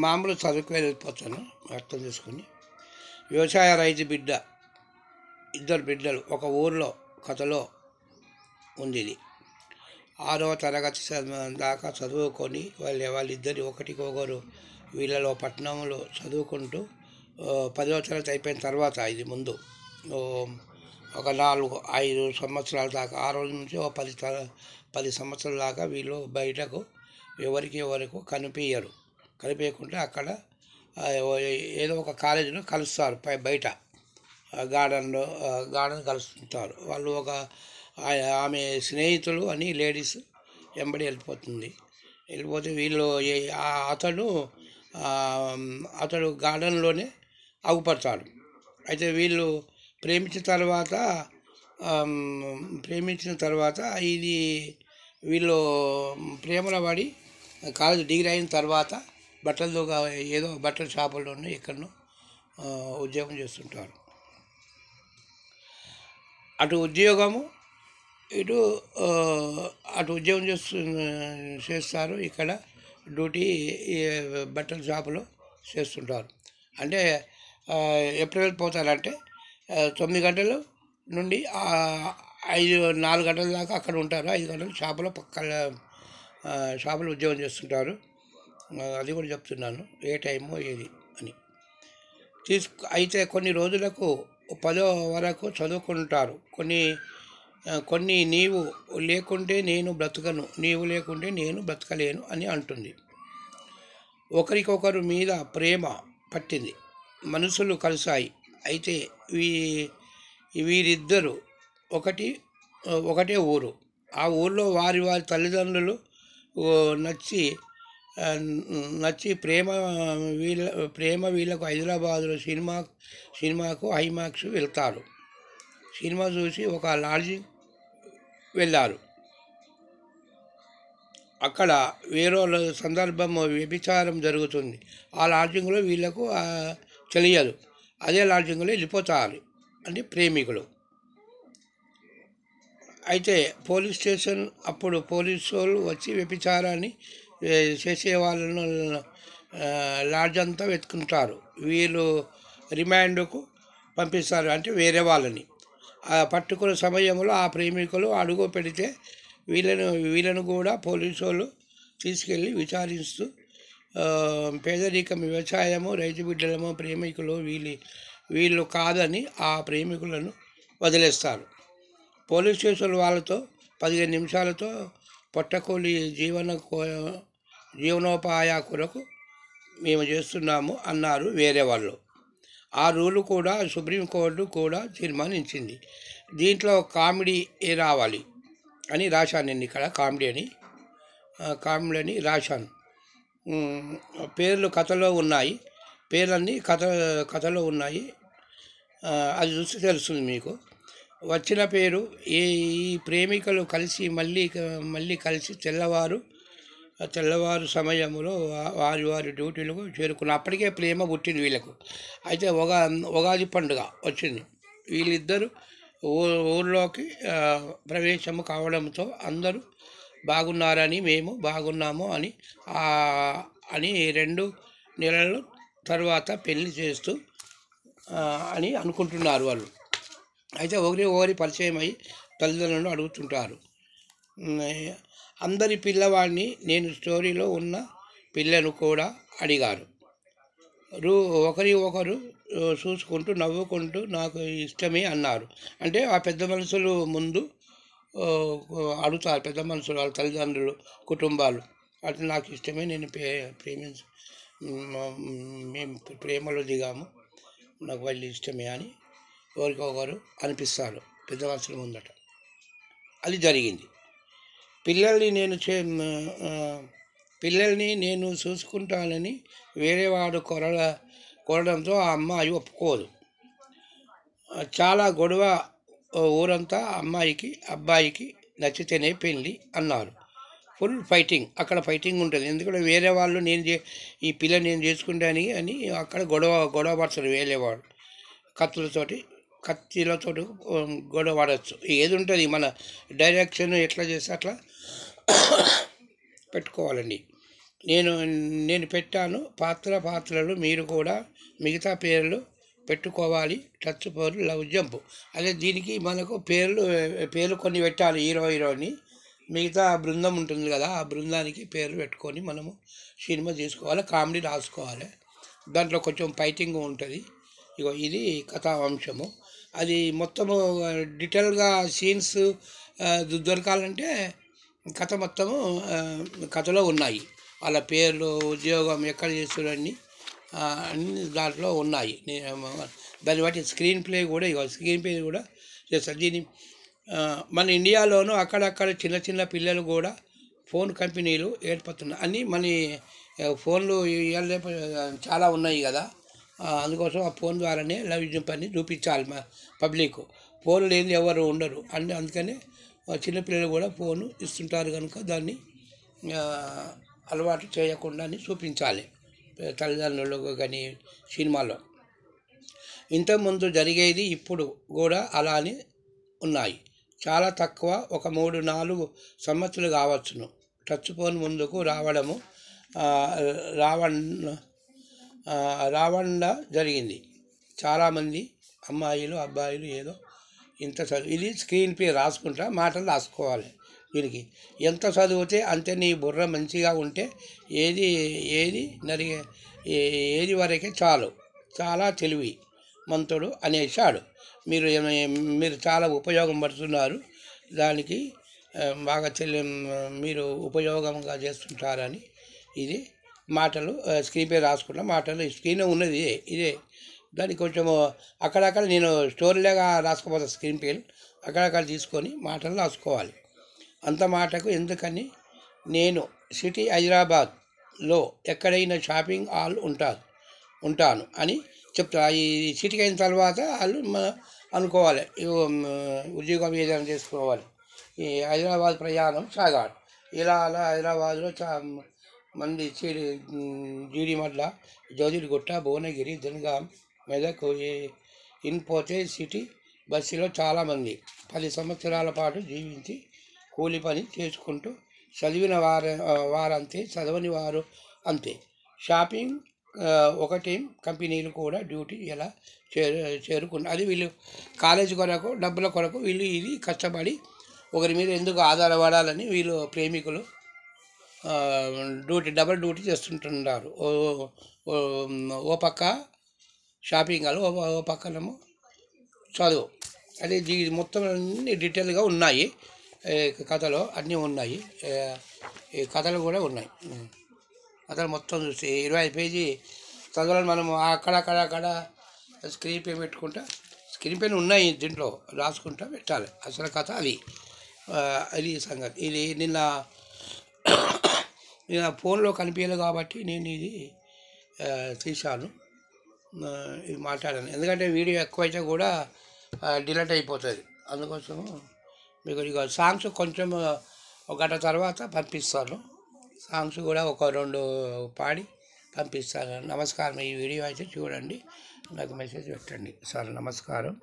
మామూలు చదువుకు వెళ్ళిపోతాను అర్థం చేసుకుని. వ్యవసాయ రైతు బిడ్డ, ఇద్దరు బిడ్డలు ఒక ఊర్లో కథలో ఉంది ఇది. 6వ తరగతి దాకా చదువుకొని వాళ్ళిద్దరు ఒకరికొకరు వీళ్ళలో పట్టణంలో చదువుకుంటూ 10వ తరగతి అయిపోయిన తర్వాత, ఇది ముందు ఒక 4-5 సంవత్సరాల దాకా, ఆ రోజు నుంచి ఒక 10 సంవత్సరాల దాకా వీళ్ళు బయటకు ఎవరికి కనిపించకుండా అక్కడ ఏదో ఒక కాలేజీలో కలుస్తారు. బయట గార్డెన్ కలుస్తుంటారు వాళ్ళు. ఆమె స్నేహితులు అని లేడీస్ వెంబడి వెళ్ళిపోతే వీళ్ళు అతడు గార్డెన్లోనే ఆగుపడతాడు. అయితే వీళ్ళు ప్రేమించిన తర్వాత ఇది వీళ్ళు ప్రేమలో పడి కాలేజ్ డిగ్రీ అయిన తర్వాత ఏదో బట్టల షాపుల్లోనూ ఎక్కడనో ఉద్యోగం చేస్తుంటారు. అటు ఉద్యోగం చేస్తారు, ఇక్కడ డ్యూటీ బట్టల షాపులో చేస్తుంటారు. అంటే ఎప్పుడు వెళ్ళిపోతారంటే 9 గంటల నుండి 4 గంటల దాకా అక్కడ ఉంటారు. 5 గంటలు షాపులో ఉద్యోగం చేస్తుంటారు. అది కూడా చెప్తున్నాను ఏ టైమో ఏది అని. అయితే కొన్ని రోజులకు 10వ వరకు చదువుకుంటారు. కొన్ని నీవు లేకుంటే నేను బ్రతకను, నీవు లేకుంటే నేను బ్రతకలేను అని అంటుంది. ఒకరికొకరు మీద ప్రేమ పట్టింది, మనసులు కలిశాయి. అయితే వీరిద్దరు ఒకటే ఊరు. ఆ ఊర్లో వారి తల్లిదండ్రులు నచ్చి ప్రేమ వీళ్ళకు హైదరాబాదులో సినిమాకు ఐమాక్స్ వెళ్తారు. సినిమా చూసి ఒక లాడ్జింగ్ వెళ్ళారు. అక్కడ వేరే సందర్భం వ్యభిచారం జరుగుతుంది. ఆ లాడ్జింగ్లో వీళ్ళకు తెలియదు. అదే లాడ్జింగ్లో వెళ్ళిపోతారు అని ప్రేమికులు. అయితే పోలీస్ స్టేషన్ అప్పుడు పోలీసు వాళ్ళు వచ్చి వ్యభిచారాన్ని చేసే వాళ్ళను లాడ్జ్ అంతా వెతుకుంటారు. వీళ్ళు రిమాండ్కు పంపిస్తారు, అంటే వేరే వాళ్ళని. పట్టుకున్న సమయంలో ఆ ప్రేమికులు అడుగు పెడితే వీళ్ళను కూడా పోలీసు వాళ్ళు తీసుకెళ్ళి విచారిస్తూ పేదరికం, వ్యవసాయము, రైతు బిడ్డలము ప్రేమికులు వీళ్ళు కాదని ఆ ప్రేమికులను వదిలేస్తారు. పోలీస్ స్టేషన్ వాళ్ళతో 15 నిమిషాలతో పొట్టకూలి జీవనోపాయ కొరకు మేము చేస్తున్నాము అన్నారు వేరే వాళ్ళు. ఆ రూలు కూడా సుప్రీంకోర్టు కూడా తీర్మానించింది. దీంట్లో కామెడీ రావాలి అని రాశాను నేను ఇక్కడ. కామెడీ అని రాశాను. పేర్లు కథలో ఉన్నాయి, పేర్లన్నీ కథలో ఉన్నాయి. అది చూస్తే తెలుస్తుంది మీకు. వచ్చిన పేరు ఈ ప్రేమికులు కలిసి మళ్ళీ కలిసి తెల్లవారు సమయంలో వారి డ్యూటీలకు చేరుకున్న అప్పటికే ప్రేమ పుట్టింది వీళ్ళకు. అయితే ఉగాది పండుగ వచ్చింది. వీళ్ళిద్దరూ ఊర్లోకి ప్రవేశము కావడంతో అందరూ బాగున్నారని, మేము బాగున్నాము అని 2 నెలల తర్వాత పెళ్లి చేస్తూ అని అనుకుంటున్నారు వాళ్ళు. అయితే ఒకరి పరిచయం అయ్యి తల్లిదండ్రులను అడుగుతుంటారు. అందరి పిల్లవాడిని నేను స్టోరీలో ఉన్న పిల్లను కూడా అడిగారు. ఒకరు చూసుకుంటూ నవ్వుకుంటూ నాకు ఇష్టమే అన్నారు. అంటే ఆ పెద్ద మనుషులు ముందు అడుగుతారు, పెద్ద మనుషులు వాళ్ళ తల్లిదండ్రులు కుటుంబాలు. అంటే నాకు ఇష్టమే, నేను మేము ప్రేమలో దిగాము, నాకు వాళ్ళు ఇష్టమే అని ఒకరికొకరు అనిపిస్తారు పెద్ద మనుషుల ముందట. అది జరిగింది. పిల్లల్ని నేను చూసుకుంటానని వేరేవాడు కోరడంతో ఆ అమ్మాయి ఒప్పుకోదు. చాలా గొడవ. ఊరంతా అబ్బాయికి నచ్చితేనే పెళ్ళి అన్నారు. ఫుల్ ఫైటింగ్, అక్కడ ఫైటింగ్ ఉంటుంది. ఎందుకంటే వేరే వాళ్ళు ఈ పిల్లని నేను చేసుకుంటాను అని అక్కడ గొడవ పడతారు. వేరేవాడు కత్తిలతో గొడవ పడవచ్చు. ఏది ఉంటుంది, మన డైరెక్షన్ ఎట్లా చేస్తే అట్లా పెట్టుకోవాలండి. నేను నేను పెట్టాను. పాత్రలు మీరు కూడా మిగతా పేర్లు పెట్టుకోవాలి. Touch four love jump. అదే దీనికి మనకు పేర్లు కొన్ని పెట్టాలి. హీరోని మిగతా బృందం ఉంటుంది కదా, ఆ బృందానికి పేర్లు పెట్టుకొని మనము సినిమా తీసుకోవాలి. కామెడీ రాసుకోవాలి. దాంట్లో కొంచెం ఫైటింగ్ ఉంటుంది. ఇగో ఇది కథా అంశము. అది మొత్తము డీటెయిల్గా సీన్స్ దొరకాలంటే కథ మొత్తము కథలో ఉన్నాయి. వాళ్ళ పేర్లు, ఉద్యోగం, ఎక్కడ చేస్తున్నారని అన్ని దాంట్లో ఉన్నాయి. దాన్ని బట్టి స్క్రీన్ ప్లే కూడా చేస్తారు. దీన్ని మన ఇండియాలోనూ అక్కడక్కడ చిన్న చిన్న పిల్లలు కూడా ఫోన్ కంపెనీలు ఏర్పడుతున్నాయి. అన్నీ మన ఫోన్లు ఇవాళ చాలా ఉన్నాయి కదా, అందుకోసం ఆ ఫోన్ ద్వారానే లవ్ జంప్ అని చూపించాలి. మా పబ్లిక్ ఫోన్ లేని ఎవరు ఉండరు అంటే అందుకనే చిన్నపిల్లలు కూడా ఫోను ఇస్తుంటారు కనుక దాన్ని అలవాటు చేయకుండా అని చూపించాలి తల్లిదండ్రులకు. కానీ సినిమాలో ఇంతకుముందు జరిగేది ఇప్పుడు కూడా అలానే ఉన్నాయి. చాలా తక్కువ, ఒక 3-4 సంవత్సరాలు కావచ్చును టచ్ ఫోన్ ముందుకు రావడం జరిగింది. చాలామంది అమ్మాయిలు, అబ్బాయిలు ఏదో ఇంత చదువు, ఇది స్క్రీన్ ప్లే రాసుకుంటా మాటలు రాసుకోవాలి. దీనికి ఎంత చదివితే అంతే నీ బుర్ర మంచిగా ఉంటే ఏది వరకే చాలు. చాలా తెలివి మంతుడు అనేసాడు. మీరు చాలా ఉపయోగం పడుతున్నారు. దానికి బాగా మీరు ఉపయోగంగా చేస్తుంటారని ఇది మాటలు స్క్రీన్ పే రాసుకున్న మాటలు స్క్రీన్ ఉన్నది ఇదే. దానికి కొంచెం అక్కడక్కడ నేను స్టోరీలాగా రాసుకోపోతాను. స్క్రీన్ పేలు అక్కడక్కడ తీసుకొని మాటలు రాసుకోవాలి. అంత మాటకు ఎందుకని నేను సిటీ హైదరాబాద్లో ఎక్కడైనా షాపింగ్ హాల్ ఉంటాను అని చెప్తా. ఈ సిటీకి అయిన తర్వాత వాళ్ళు అనుకోవాలి ఉద్యోగం ఏదైనా చేసుకోవాలి. ఈ హైదరాబాద్ ప్రయాణం సాగాలి. ఇలా అలా హైదరాబాద్లో మంది జీడిమడ్ల, జోజిడిగుట్ట, భువనగిరి, జనగాం, మెదక్ ఇన్పోతే సిటీ బస్సులో చాలామంది 10 సంవత్సరాల పాటు జీవించి కూలి పని చేసుకుంటూ చదివిన వారంతే, చదవని వారు అంతే. షాపింగ్ ఒకటి కంపెనీలు కూడా డ్యూటీ ఎలా చేరుకున్నారు. అది వీళ్ళు కాలేజీ కొరకు, డబ్బుల కొరకు వీళ్ళు ఇది కష్టపడి ఒకరి మీద ఎందుకు ఆధారపడాలని వీళ్ళు ప్రేమికులు డబల్ డ్యూటీ చేస్తుంటున్నారు. ఓ పక్క షాపింగ్ హాల్, ఓ పక్కనేమో చదువు. అదే మొత్తం అన్ని డీటెయిల్గా ఉన్నాయి. కథలో అన్నీ ఉన్నాయి. ఈ కథలు కూడా ఉన్నాయి. కథలు మొత్తం చూసి 25 పేజీ చదవాలని మనము అక్కడ స్క్రీన్ పే పెట్టుకుంటా, స్క్రీన్ పేలు ఉన్నాయి దీంట్లో రాసుకుంటా పెట్టాలి. అసలు కథ అది సంగతి. ఇది నిన్న ఫోన్లో కనిపించలేదు కాబట్టి నేను ఇది తీశాను, ఇది మాట్లాడాను. ఎందుకంటే వీడియో ఎక్కువైతే కూడా డిలీట్ అయిపోతుంది. అందుకోసము మీకు ఇక సాంగ్స్ కొంచెం ఒక గంట తర్వాత పంపిస్తాను. సాంగ్స్ కూడా ఒక 2 పాడి పంపిస్తాను. నమస్కారం. ఈ వీడియో అయితే చూడండి, నాకు మెసేజ్ పెట్టండి. సార్ నమస్కారం.